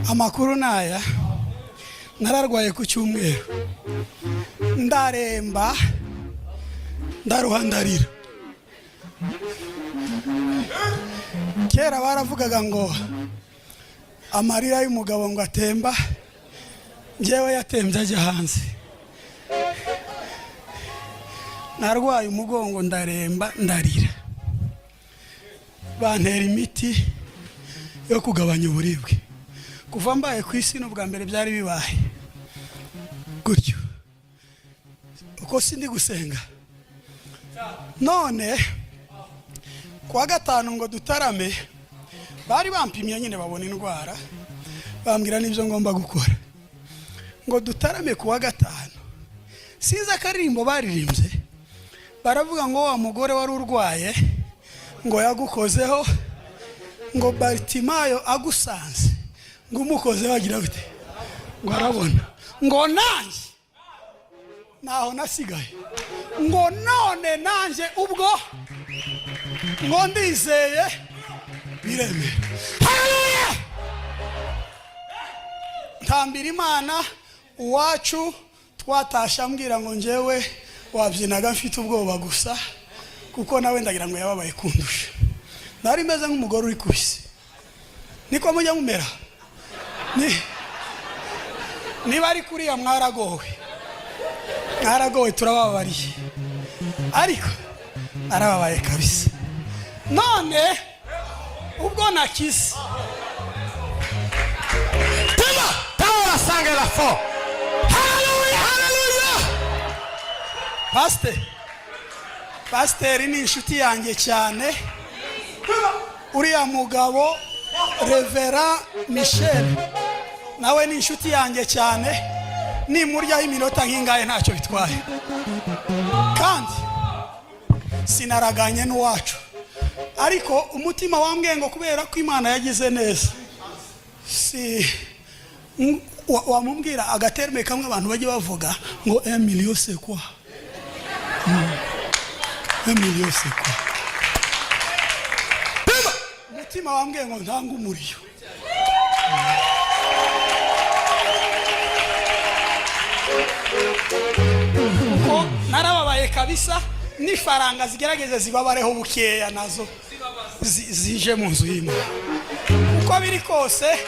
Amakuru naya nararwaye ku cyumweru ndaremba ndaruhandarira. Kera baravugaga ngo amarira y'umugabo ngo atemba, njyewe yatembye ajya hanze. Narwaye umugongo ndaremba ndarira, bantera imiti yo kugabanya uburibwe. Kuva mbaye ku isi n'ubwa mbere byari bibaye gutyo, uko sindi gusenga. None kuwa gatanu ngo dutarame, bari bampimye nyine babona indwara, bambwira n'ibyo ngomba gukora ngo dutarame kuwa gatanu. Sinza akaririmbo baririmbye, baravuga ngo wa mugore wari urwaye ngo yagukozeho, ngo Bartimayo agusanze ngo umukozeho agira gute ngo arabona, ngo nanjye naho nasigaye, ngo none nanjye ubwo ngo ndizeye biremera. Haleluya! Ntambira Imana uwacu twatasha ambwira ngo njyewe wabyinaga mfite ubwoba gusa, kuko nawe ndagira ngo yababaye kundusha. Nari meze nk'umugore uri ku isi, niko mujya mumera. Niba ari kuriya mwaragowe turababariye, ariko arababaye kabisa. None ubwo nakize tawa sange la fo. Haleluya, haleluya. Pasteur ni inshuti yanjye cyane. Uriya mugabo Reverend Michel nawe ni inshuti yanjye cyane, nimuryaho iminota nk'ingahe ntacyo bitwaye, kandi sinaraganye n'uwacu. Ariko umutima wambwiye ngo kubera ko Imana yagize neza, si wamubwira agaterme kamwe abantu bajye bavuga ngo 1 million c'est quoi? 1 million c'est quoi? Umutima wambwiye ngo ntanga umuriyo. Ko narababaye kabisa, n'ifaranga zigerageze zibabareho bukeya nazo zije mu nzu y'Imana. Uko biri kose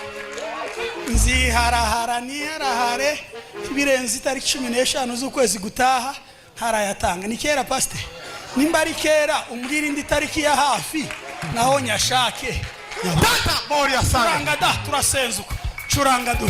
nziharahara niharahare birenze itariki 15 z'ukwezi gutaha ntarayatanga. Ni kera pastor, nimba ari kera umbwira indi tariki ya hafi naho nyashake. Data bori asanga. Curanga da turasenzuka. Curanga du.